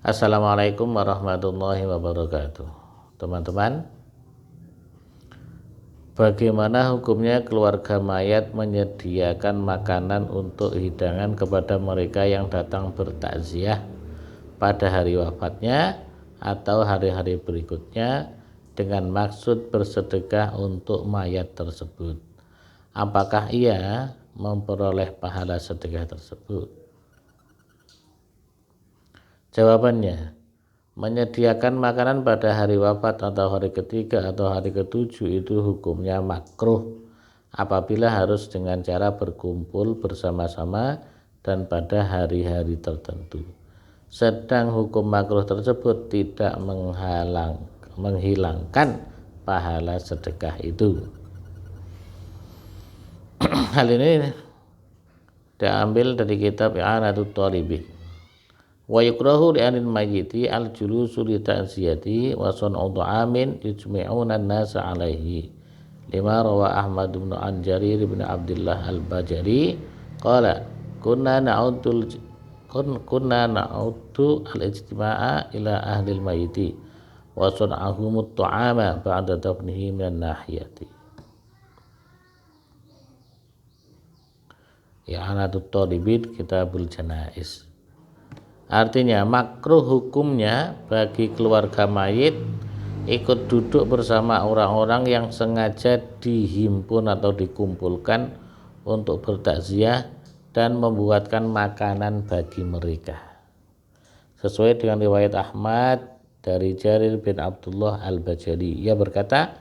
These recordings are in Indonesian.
Assalamualaikum warahmatullahi wabarakatuh. Teman-teman, bagaimana hukumnya keluarga mayat menyediakan makanan untuk hidangan kepada mereka yang datang bertakziah pada hari wafatnya atau hari-hari berikutnya dengan maksud bersedekah untuk mayat tersebut? Apakah ia memperoleh pahala sedekah tersebut? Jawabannya, menyediakan makanan pada hari wafat atau hari ketiga atau hari ketujuh itu hukumnya makruh apabila harus dengan cara berkumpul bersama-sama dan pada hari-hari tertentu. Sedang hukum makruh tersebut tidak menghilangkan pahala sedekah itu. Hal ini diambil dari kitab I'anatut Talibin. Wa yukrahu li anil mayyiti al julusu li ta'ziyati wa sun'u ta'amin yujmi'una an-nasa alaihi lima rawa Ahmad bin Jarir bin Abdullah al-Bajali qala kunna na'uddu al-ijtima'a ila ahli al-mayyiti wa sun'ahum at-ta'ama ba'da dafnihi min an-nahiyati. I'anatut Talibin Kitabul Janaiz. Artinya makruh hukumnya bagi keluarga mayit ikut duduk bersama orang-orang yang sengaja dihimpun atau dikumpulkan untuk bertakziah dan membuatkan makanan bagi mereka. Sesuai dengan riwayat Ahmad dari Jarir bin Abdullah al-Bajali, ia berkata,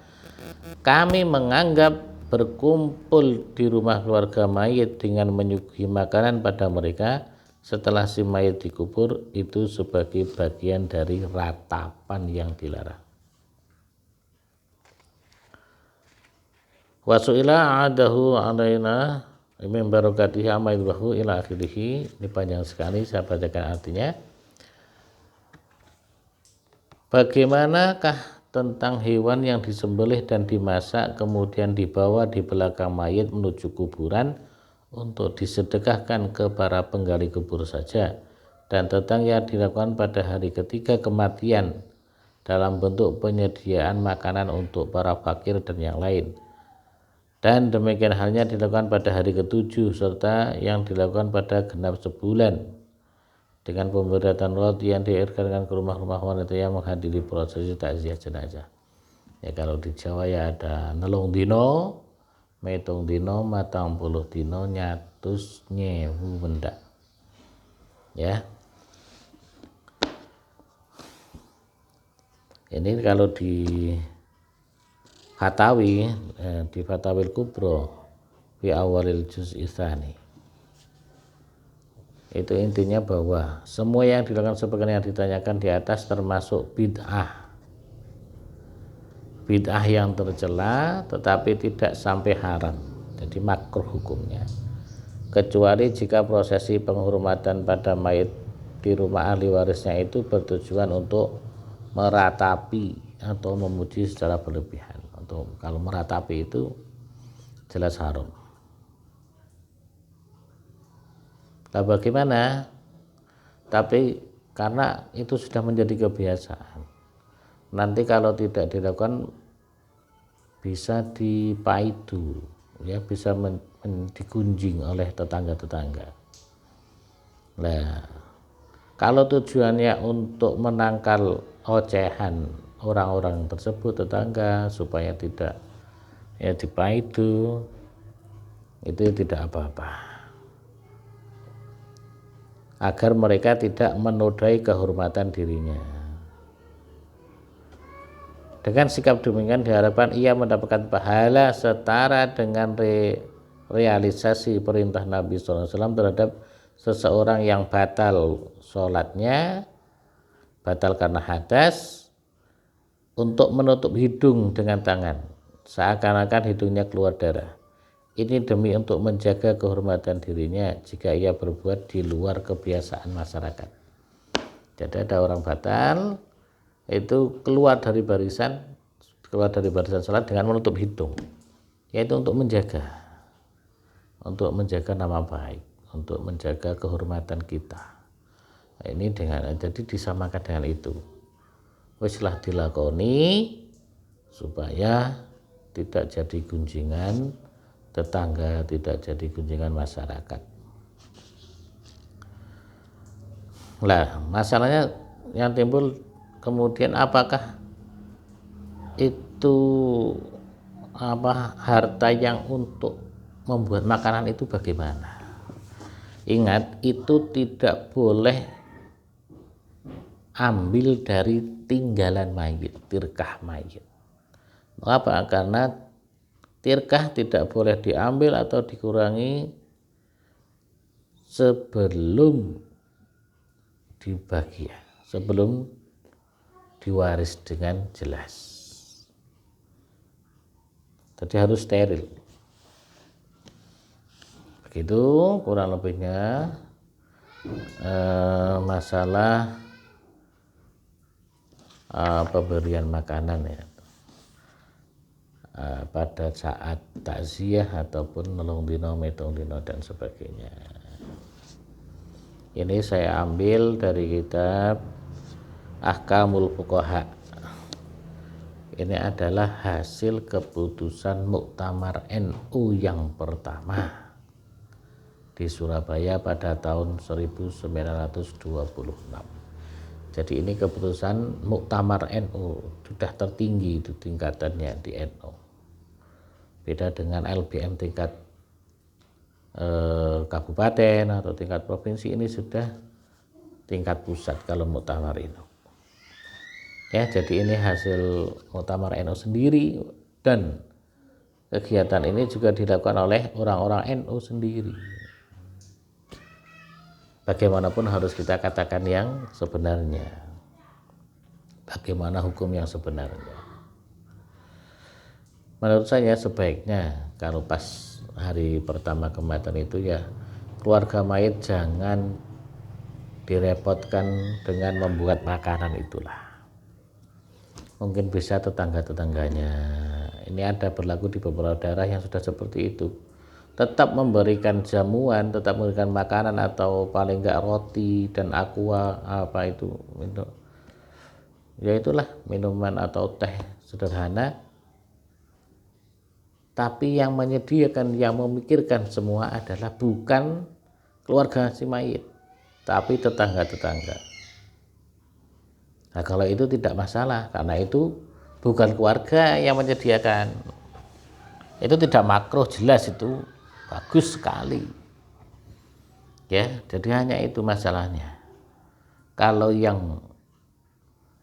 kami menganggap berkumpul di rumah keluarga mayit dengan menyuguhi makanan pada mereka setelah si mayit dikubur itu sebagai bagian dari ratapan yang dilarang. Wasu'ila adahu alaina min barakatihi amaidwahu ila akhirih. Ini panjang sekali, saya bacakan artinya. Bagaimanakah tentang hewan yang disembelih dan dimasak kemudian dibawa di belakang mayit menuju kuburan untuk disedekahkan ke para penggali kubur saja, dan tentang yang dilakukan pada hari ketiga kematian dalam bentuk penyediaan makanan untuk para fakir dan yang lain, dan demikian halnya dilakukan pada hari ketujuh serta yang dilakukan pada genap sebulan dengan pemberian roti yang diirkankan ke rumah-rumah wanita yang menghadiri prosesi takziah jenazah. Ya, kalau di Jawa ya ada nelung dino, metung dino, matang puluh dino, nyatus nyewu mendak. Ya, ini kalau di Fatawi, di Fatawil Kubro fi awalil juz tsani, itu intinya bahwa semua yang dilakukan seperti yang ditanyakan di atas termasuk bid'ah yang tercela tetapi tidak sampai haram, jadi makruh hukumnya, kecuali jika prosesi penghormatan pada mayit di rumah ahli warisnya itu bertujuan untuk meratapi atau memuji secara berlebihan. Untuk kalau meratapi itu jelas haram. Nah, bagaimana? Tapi karena itu sudah menjadi kebiasaan, nanti kalau tidak dilakukan bisa dipaidu, ya, bisa digunjing oleh tetangga-tetangga. Nah, kalau tujuannya untuk menangkal ocehan orang-orang tersebut, tetangga, supaya tidak ya dipaidu, itu tidak apa-apa, agar mereka tidak menodai kehormatan dirinya. Dengan sikap demikian diharapkan ia mendapatkan pahala setara dengan realisasi perintah Nabi SAW terhadap seseorang yang batal sholatnya, batal karena hadas, untuk menutup hidung dengan tangan seakan-akan hidungnya keluar darah. Ini demi untuk menjaga kehormatan dirinya jika ia berbuat di luar kebiasaan masyarakat. Jadi ada orang batal itu keluar dari barisan salat dengan menutup hidung, yaitu untuk menjaga nama baik, untuk menjaga kehormatan kita. Ini jadi disamakan dengan itu. Weslah dilakoni supaya tidak jadi gunjingan tetangga, tidak jadi gunjingan masyarakat. Lah, masalahnya yang timbul kemudian apakah itu harta yang untuk membuat makanan itu bagaimana? Ingat, itu tidak boleh ambil dari tinggalan mayit, tirkah mayit. Mengapa? Karena tirkah tidak boleh diambil atau dikurangi sebelum dibagi, sebelum diwaris dengan jelas. Jadi harus steril. Begitu kurang lebihnya masalah pemberian makanan ya pada saat takziah ataupun nelung dino, metung dino dan sebagainya. Ini saya ambil dari kitab Ahkamul Fuqaha. Ini adalah hasil keputusan Muktamar NU yang pertama di Surabaya pada tahun 1926. Jadi ini keputusan Muktamar NU, sudah tertinggi itu tingkatannya di NU. Beda dengan LBM tingkat kabupaten atau tingkat provinsi, ini sudah tingkat pusat kalau Muktamar NU. Ya, jadi ini hasil Muktamar NU sendiri, dan kegiatan ini juga dilakukan oleh orang-orang NU sendiri. Bagaimanapun harus kita katakan yang sebenarnya. Bagaimana hukum yang sebenarnya? Menurut saya sebaiknya kalau pas hari pertama kematian itu ya keluarga mayit jangan direpotkan dengan membuat makanan itulah. Mungkin bisa tetangga-tetangganya. Ini ada berlaku di beberapa daerah yang sudah seperti itu. Tetap memberikan jamuan, tetap memberikan makanan atau paling enggak roti dan aqua ya itulah minuman atau teh sederhana. Tapi yang menyediakan, yang memikirkan semua adalah bukan keluarga si mayit, tapi tetangga-tetangga. Nah, kalau itu tidak masalah, karena itu bukan keluarga yang menyediakan. Itu tidak makruh, jelas itu bagus sekali. Ya, jadi hanya itu masalahnya. Kalau yang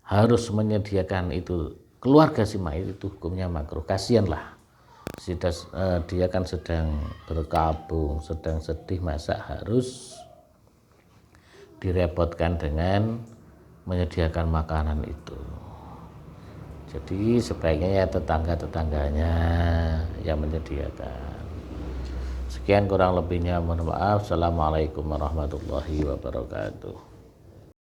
harus menyediakan itu keluarga si mayit, itu hukumnya makruh. Kasihanlah. Dia kan sedang berkabung, sedang sedih, masa harus direpotkan dengan menyediakan makanan itu. Jadi sebaiknya ya tetangga-tetangganya yang menyediakan. Sekian kurang lebihnya, mohon maaf. Assalamualaikum warahmatullahi wabarakatuh.